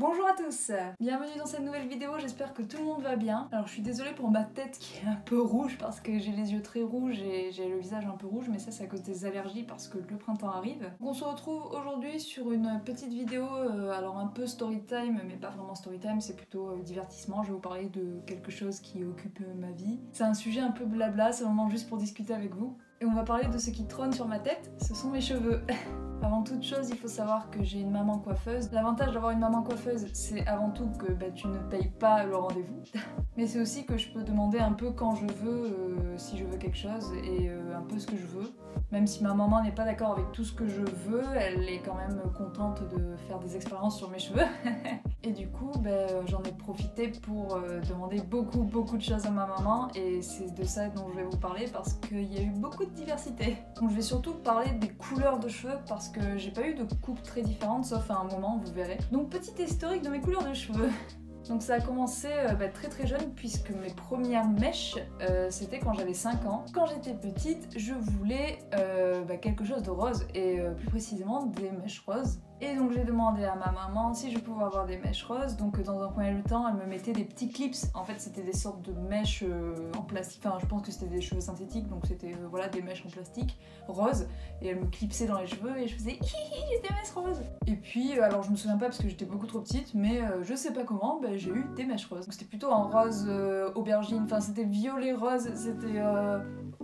Bonjour à tous, bienvenue dans cette nouvelle vidéo, j'espère que tout le monde va bien. Alors je suis désolée pour ma tête qui est un peu rouge parce que j'ai les yeux très rouges et j'ai le visage un peu rouge, mais ça c'est à cause des allergies parce que le printemps arrive. On se retrouve aujourd'hui sur une petite vidéo, alors un peu story time, mais pas vraiment story time, c'est plutôt divertissement. Je vais vous parler de quelque chose qui occupe ma vie. C'est un sujet un peu blabla, c'est vraiment juste pour discuter avec vous. Et on va parler de ce qui trône sur ma tête, ce sont mes cheveux. Avant toute chose, il faut savoir que j'ai une maman coiffeuse. L'avantage d'avoir une maman coiffeuse, c'est avant tout que tu ne payes pas le rendez-vous. Mais c'est aussi que je peux demander un peu quand je veux, si je veux quelque chose, et un peu ce que je veux. Même si ma maman n'est pas d'accord avec tout ce que je veux, elle est quand même contente de faire des expériences sur mes cheveux. Et du coup, j'en ai profité pour demander beaucoup de choses à ma maman, et c'est de ça dont je vais vous parler parce qu'il y a eu beaucoup de diversité. Donc je vais surtout parler des couleurs de cheveux parce que j'ai pas eu de coupe très différente sauf à un moment, vous verrez. Donc petit historique de mes couleurs de cheveux. Donc ça a commencé très jeune puisque mes premières mèches c'était quand j'avais 5 ans. Quand j'étais petite, je voulais quelque chose de rose et plus précisément des mèches roses. Et donc j'ai demandé à ma maman si je pouvais avoir des mèches roses, donc dans un premier temps elle me mettait des petits clips, en fait c'était des sortes de mèches en plastique, enfin je pense que c'était des cheveux synthétiques, donc c'était voilà des mèches en plastique roses, et elle me clipsait dans les cheveux et je faisais hihi j'ai des mèches roses. Et puis alors je me souviens pas parce que j'étais beaucoup trop petite, mais je sais pas comment, j'ai eu des mèches roses. Donc c'était plutôt en rose aubergine, enfin c'était violet rose, c'était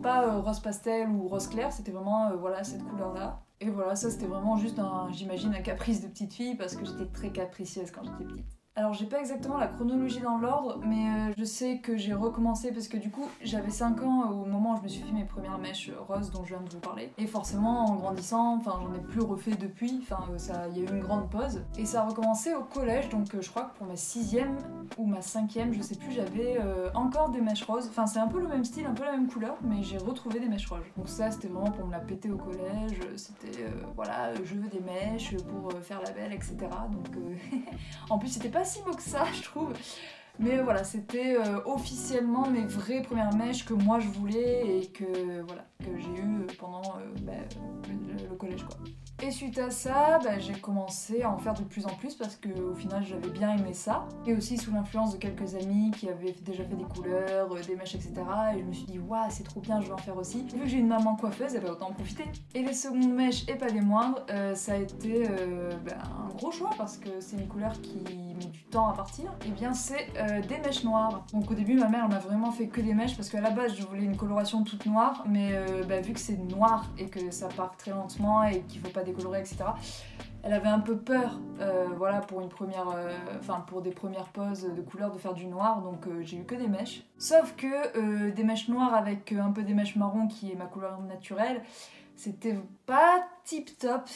pas rose pastel ou rose clair, c'était vraiment voilà cette couleur là. Et voilà, ça c'était vraiment juste j'imagine un caprice de petite fille parce que j'étais très capricieuse quand j'étais petite. Alors j'ai pas exactement la chronologie dans l'ordre, mais je sais que j'ai recommencé parce que du coup j'avais 5 ans au moment où je me suis fait mes premières mèches roses dont je viens de vous parler. Et forcément en grandissant, j'en ai plus refait depuis, il y a eu une grande pause. Et ça a recommencé au collège, donc je crois que pour ma 6e ou ma 5e, je sais plus, j'avais encore des mèches roses. Enfin c'est un peu le même style, un peu la même couleur, mais j'ai retrouvé des mèches roses. Donc ça c'était vraiment pour me la péter au collège, c'était voilà, je veux des mèches pour faire la belle, etc. Donc en plus c'était pas si beau que ça je trouve, mais voilà c'était officiellement mes vraies premières mèches que moi je voulais et que voilà que j'ai eu pendant le collège quoi. Et suite à ça, j'ai commencé à en faire de plus en plus parce qu'au final j'avais bien aimé ça. Et aussi sous l'influence de quelques amis qui avaient déjà fait des couleurs, des mèches, etc. Et je me suis dit, waouh, c'est trop bien, je vais en faire aussi. Et vu que j'ai une maman coiffeuse, autant en profiter. Et les secondes mèches, et pas des moindres, ça a été un gros choix parce que c'est une couleur qui met du temps à partir. Et bien c'est des mèches noires. Donc au début, ma mère m'a vraiment fait que des mèches parce qu'à la base, je voulais une coloration toute noire. Mais vu que c'est noir et que ça part très lentement et qu'il faut pas décolorer, etc. Elle avait un peu peur, voilà, pour pour des premières poses de couleurs de faire du noir, donc j'ai eu que des mèches. Sauf que des mèches noires avec un peu des mèches marron qui est ma couleur naturelle, c'était pas tip top,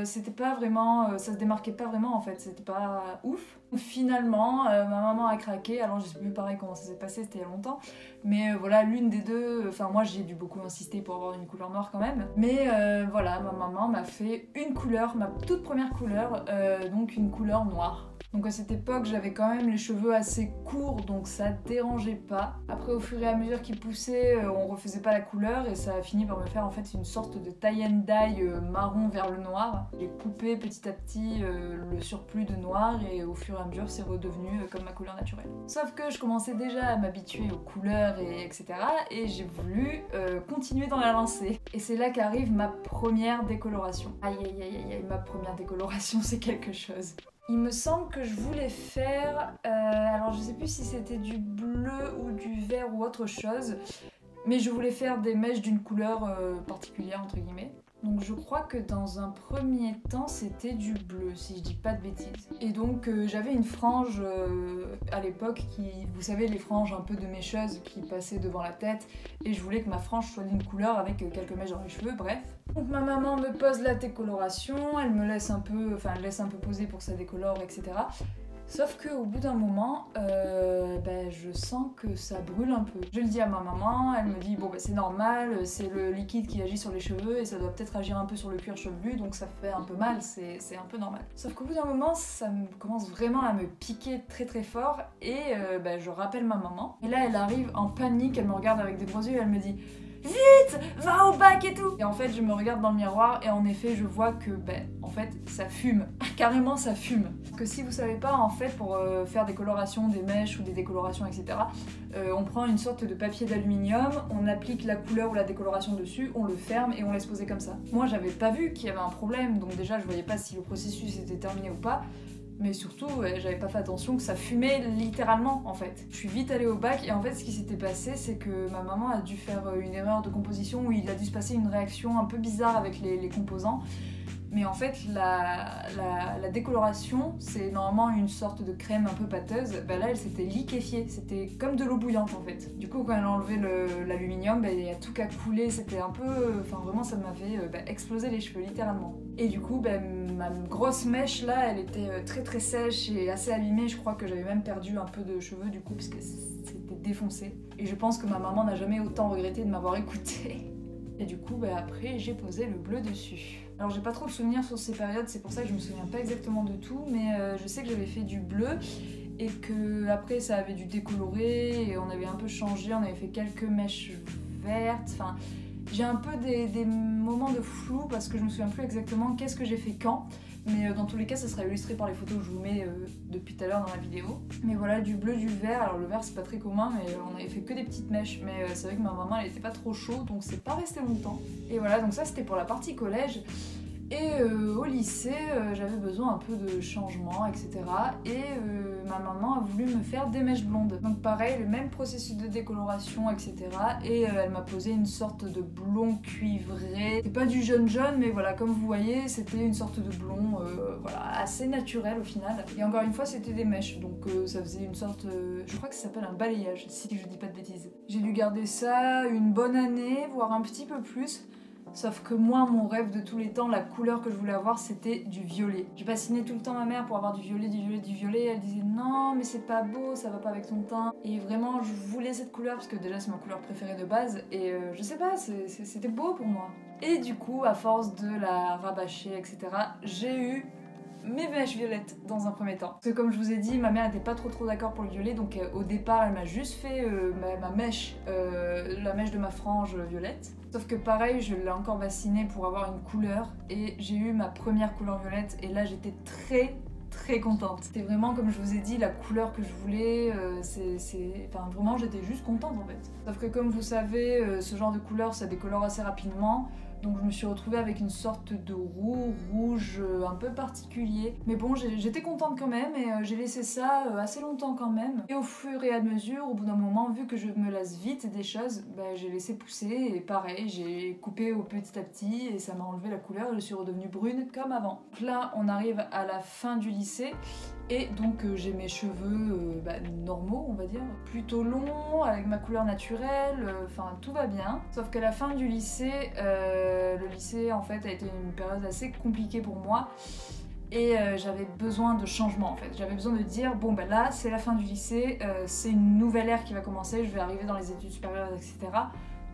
c'était pas vraiment, ça se démarquait pas vraiment en fait, c'était pas ouf. Finalement, ma maman a craqué, alors je sais plus pareil comment ça s'est passé, c'était il y a longtemps, mais voilà, l'une des deux, moi j'ai dû beaucoup insister pour avoir une couleur noire quand même, mais voilà, ma maman m'a fait une couleur, ma toute première couleur, donc une couleur noire. Donc à cette époque, j'avais quand même les cheveux assez courts, donc ça dérangeait pas. Après, au fur et à mesure qu'ils poussaient, on refaisait pas la couleur et ça a fini par me faire en fait une sorte de tie and dye marron vers le noir. J'ai coupé petit à petit le surplus de noir et au fur et à mesure, c'est redevenu comme ma couleur naturelle. Sauf que je commençais déjà à m'habituer aux couleurs etc. Et j'ai voulu continuer dans la lancée. Et c'est là qu'arrive ma première décoloration. Aïe aïe aïe aïe, ma première décoloration, c'est quelque chose. Il me semble que je voulais faire, alors je sais plus si c'était du bleu ou du vert ou autre chose, mais je voulais faire des mèches d'une couleur particulière entre guillemets. Donc je crois que dans un premier temps c'était du bleu si je dis pas de bêtises. Et donc j'avais une frange à l'époque qui, vous savez les franges un peu de mècheuses qui passaient devant la tête, et je voulais que ma frange soit d'une couleur avec quelques mèches dans les cheveux, bref. Donc ma maman me pose la décoloration, elle me laisse un peu, elle laisse un peu poser pour que ça décolore, etc. Sauf qu'au bout d'un moment, je sens que ça brûle un peu. Je le dis à ma maman, elle me dit bon c'est normal, c'est le liquide qui agit sur les cheveux et ça doit peut-être agir un peu sur le cuir chevelu, donc ça fait un peu mal, c'est un peu normal. Sauf qu'au bout d'un moment, ça commence vraiment à me piquer très fort et je rappelle ma maman. Et là elle arrive en panique, elle me regarde avec des gros yeux et elle me dit vite, va au bac et tout. Et en fait je me regarde dans le miroir et en effet je vois que en fait ça fume, carrément ça fume. Parce que si vous savez pas, en fait pour faire des colorations, des mèches ou des décolorations etc, on prend une sorte de papier d'aluminium, on applique la couleur ou la décoloration dessus, on le ferme et on laisse poser comme ça. Moi j'avais pas vu qu'il y avait un problème, donc déjà je voyais pas si le processus était terminé ou pas. Mais surtout, j'avais pas fait attention que ça fumait littéralement en fait. Je suis vite allée au bac et en fait ce qui s'était passé c'est que ma maman a dû faire une erreur de composition où il a dû se passer une réaction un peu bizarre avec les composants. Mais en fait la décoloration c'est normalement une sorte de crème un peu pâteuse, là elle s'était liquéfiée, c'était comme de l'eau bouillante en fait. Du coup quand elle a enlevé l'aluminium, il y a tout qu'à couler, c'était un peu... Enfin vraiment ça m'avait explosé les cheveux littéralement. Et du coup ma grosse mèche là elle était très très sèche et assez abîmée, je crois que j'avais même perdu un peu de cheveux du coup parce que c'était défoncé. Et je pense que ma maman n'a jamais autant regretté de m'avoir écoutée. Et du coup après j'ai posé le bleu dessus. Alors j'ai pas trop de souvenirs sur ces périodes, c'est pour ça que je me souviens pas exactement de tout, mais je sais que j'avais fait du bleu et que après ça avait dû décolorer et on avait un peu changé, on avait fait quelques mèches vertes, enfin j'ai un peu des moments de flou parce que je me souviens plus exactement qu'est-ce que j'ai fait quand. Mais dans tous les cas, ça sera illustré par les photos que je vous mets depuis tout à l'heure dans la vidéo. Mais voilà, du bleu, du vert. Alors le vert, c'est pas très commun, mais on avait fait que des petites mèches. Mais c'est vrai que ma maman, elle était pas trop chaude, donc c'est pas resté longtemps. Et voilà, donc ça, c'était pour la partie collège. Et au lycée, j'avais besoin un peu de changement, etc. Et ma maman a voulu me faire des mèches blondes. Donc pareil, le même processus de décoloration, etc. Et elle m'a posé une sorte de blond cuivré. C'est pas du jaune jaune, mais voilà, comme vous voyez, c'était une sorte de blond voilà, assez naturel au final. Et encore une fois, c'était des mèches, donc ça faisait une sorte... je crois que ça s'appelle un balayage, si je dis pas de bêtises. J'ai dû garder ça une bonne année, voire un petit peu plus. Sauf que moi, mon rêve de tous les temps, la couleur que je voulais avoir, c'était du violet. Je bassinais tout le temps ma mère pour avoir du violet, du violet, du violet. Elle disait non, mais c'est pas beau, ça va pas avec ton teint. Et vraiment, je voulais cette couleur parce que déjà, c'est ma couleur préférée de base. Et je sais pas, c'était beau pour moi. Et du coup, à force de la rabâcher, etc., j'ai eu mes mèches violettes dans un premier temps. Parce que comme je vous ai dit, ma mère n'était pas trop d'accord pour le violet, donc au départ elle m'a juste fait ma mèche, la mèche de ma frange violette. Sauf que pareil, je l'ai encore bassinée pour avoir une couleur et j'ai eu ma première couleur violette et là j'étais très contente. C'était vraiment, comme je vous ai dit, la couleur que je voulais, enfin vraiment j'étais juste contente en fait. Sauf que comme vous savez, ce genre de couleur ça décolore assez rapidement. Donc je me suis retrouvée avec une sorte de roux rouge un peu particulier. Mais bon, j'étais contente quand même et j'ai laissé ça assez longtemps quand même. Et au fur et à mesure, au bout d'un moment, vu que je me lasse vite des choses, j'ai laissé pousser et pareil, j'ai coupé au petit à petit et ça m'a enlevé la couleur et je suis redevenue brune comme avant. Donc là, on arrive à la fin du lycée. Et donc j'ai mes cheveux normaux on va dire, plutôt longs, avec ma couleur naturelle, enfin tout va bien. Sauf qu'à la fin du lycée, le lycée en fait a été une période assez compliquée pour moi. Et j'avais besoin de changement en fait, j'avais besoin de dire bon là c'est la fin du lycée, c'est une nouvelle ère qui va commencer, je vais arriver dans les études supérieures etc.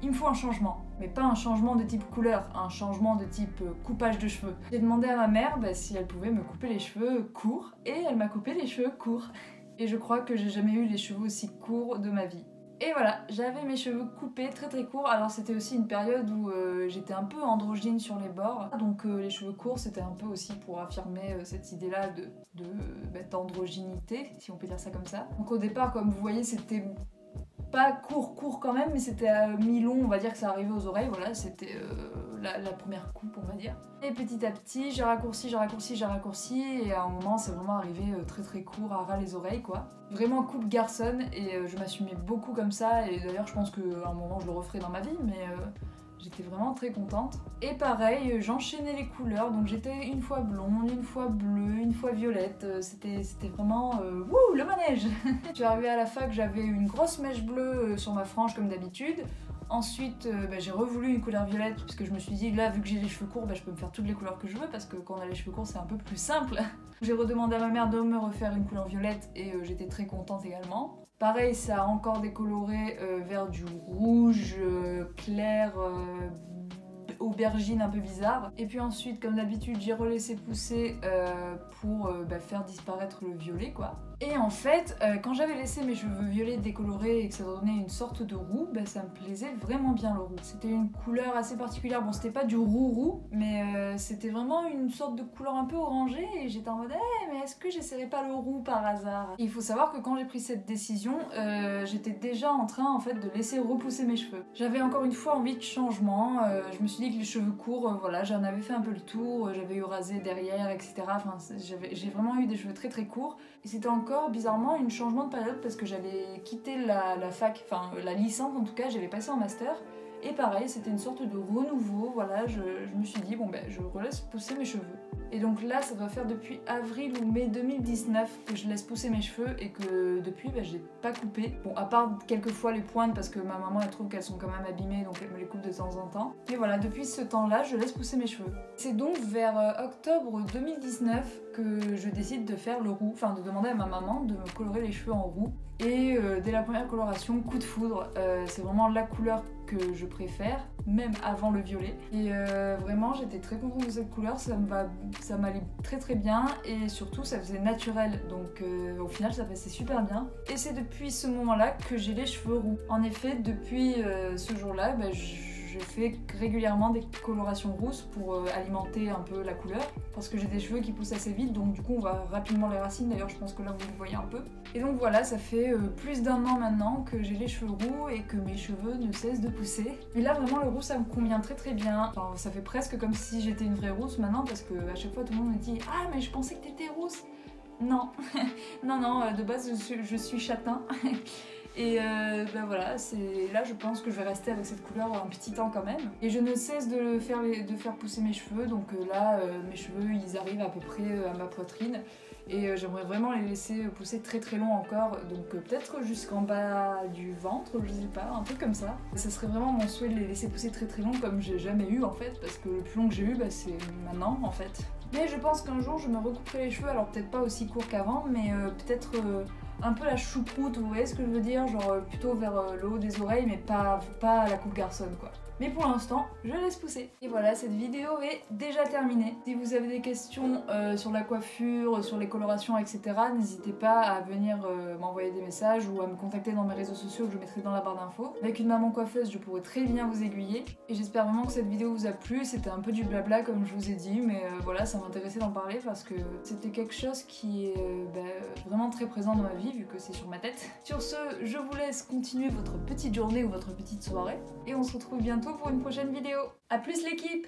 Il me faut un changement, mais pas un changement de type couleur, un changement de type coupage de cheveux. J'ai demandé à ma mère si elle pouvait me couper les cheveux courts, et elle m'a coupé les cheveux courts. Et je crois que j'ai jamais eu les cheveux aussi courts de ma vie. Et voilà, j'avais mes cheveux coupés très courts, alors c'était aussi une période où j'étais un peu androgyne sur les bords, donc les cheveux courts c'était un peu aussi pour affirmer cette idée-là d'androgynité, si on peut dire ça comme ça. Donc au départ, comme vous voyez, c'était pas court quand même, mais c'était à mi-long, on va dire que ça arrivait aux oreilles, voilà, c'était la première coupe, on va dire. Et petit à petit, j'ai raccourci, et à un moment, c'est vraiment arrivé très court, à ras les oreilles, quoi. Vraiment coupe garçonne, et je m'assumais beaucoup comme ça, et d'ailleurs, je pense qu'à un moment, je le referai dans ma vie, mais j'étais vraiment très contente. Et pareil, j'enchaînais les couleurs, donc j'étais une fois blonde, une fois bleue, une fois violette. C'était vraiment wouh, le manège. Je suis arrivée à la fac, j'avais une grosse mèche bleue sur ma frange comme d'habitude. Ensuite, j'ai revoulu une couleur violette parce que je me suis dit, là, vu que j'ai les cheveux courts, je peux me faire toutes les couleurs que je veux parce que quand on a les cheveux courts, c'est un peu plus simple. J'ai redemandé à ma mère de me refaire une couleur violette et j'étais très contente également. Pareil, ça a encore décoloré vers du rouge clair, aubergine un peu bizarre. Et puis ensuite, comme d'habitude, j'ai relaissé pousser pour faire disparaître le violet quoi. Et en fait, quand j'avais laissé mes cheveux violets décolorés et que ça donnait une sorte de roux, ça me plaisait vraiment bien le roux. C'était une couleur assez particulière, bon c'était pas du roux, mais c'était vraiment une sorte de couleur un peu orangée et j'étais en mode mais est-ce que j'essaierais pas le roux par hasard? Et il faut savoir que quand j'ai pris cette décision, j'étais déjà en train en fait de laisser repousser mes cheveux. J'avais encore une fois envie de changement, je me suis dit que les cheveux courts, voilà, j'en avais fait un peu le tour, j'avais eu rasé derrière, etc. Enfin, j'ai vraiment eu des cheveux très très courts et c'était encore bizarrement un changement de période parce que j'avais quitté la fac, enfin la licence en tout cas, j'avais passé en master et pareil c'était une sorte de renouveau, voilà, je me suis dit bon je relaisse pousser mes cheveux. Et donc là ça doit faire depuis avril ou mai 2019 que je laisse pousser mes cheveux et que depuis je l'ai pas coupé. Bon à part quelques fois les pointes parce que ma maman elle trouve qu'elles sont quand même abîmées donc elle me les coupe de temps en temps. Mais voilà, depuis ce temps là je laisse pousser mes cheveux. C'est donc vers octobre 2019 que je décide de faire le roux, enfin de demander à ma maman de me colorer les cheveux en roux. Et dès la première coloration, coup de foudre, c'est vraiment la couleur que je préfère, même avant le violet. Et vraiment j'étais très contente de cette couleur, ça m'allait très très bien et surtout ça faisait naturel, donc au final ça passait super bien. Et c'est depuis ce moment-là que j'ai les cheveux roux. En effet, depuis ce jour-là, je fais régulièrement des colorations rousses pour alimenter un peu la couleur parce que j'ai des cheveux qui poussent assez vite donc du coup on voit rapidement les racines, d'ailleurs je pense que là vous le voyez un peu. Et donc voilà, ça fait plus d'1 an maintenant que j'ai les cheveux roux et que mes cheveux ne cessent de pousser. Et là vraiment le roux ça me convient très très bien, enfin, ça fait presque comme si j'étais une vraie rousse maintenant parce que à chaque fois tout le monde me dit ah mais je pensais que t'étais rousse. Non, non, de base je suis châtain. Et voilà, là je pense que je vais rester avec cette couleur un petit temps quand même. Et je ne cesse de faire pousser mes cheveux, donc là mes cheveux ils arrivent à peu près à ma poitrine. Et j'aimerais vraiment les laisser pousser très très long encore, donc peut-être jusqu'en bas du ventre, je sais pas, un peu comme ça. Ça serait vraiment mon souhait de les laisser pousser très très long comme j'ai jamais eu en fait, parce que le plus long que j'ai eu c'est maintenant en fait. Mais je pense qu'un jour je me recouperai les cheveux, alors peut-être pas aussi court qu'avant, mais peut-être un peu la choucroute, vous voyez ce que je veux dire, genre plutôt vers le haut des oreilles mais pas à la coupe garçonne quoi. Mais pour l'instant, je laisse pousser. Et voilà, cette vidéo est déjà terminée. Si vous avez des questions sur la coiffure, sur les colorations, etc., n'hésitez pas à venir m'envoyer des messages ou à me contacter dans mes réseaux sociaux que je mettrai dans la barre d'infos. Avec une maman coiffeuse, je pourrais très bien vous aiguiller. Et j'espère vraiment que cette vidéo vous a plu. C'était un peu du blabla comme je vous ai dit, mais voilà, ça m'intéressait d'en parler parce que c'était quelque chose qui est vraiment très présent dans ma vie vu que c'est sur ma tête. Sur ce, je vous laisse continuer votre petite journée ou votre petite soirée et on se retrouve bientôt pour une prochaine vidéo. A plus l'équipe!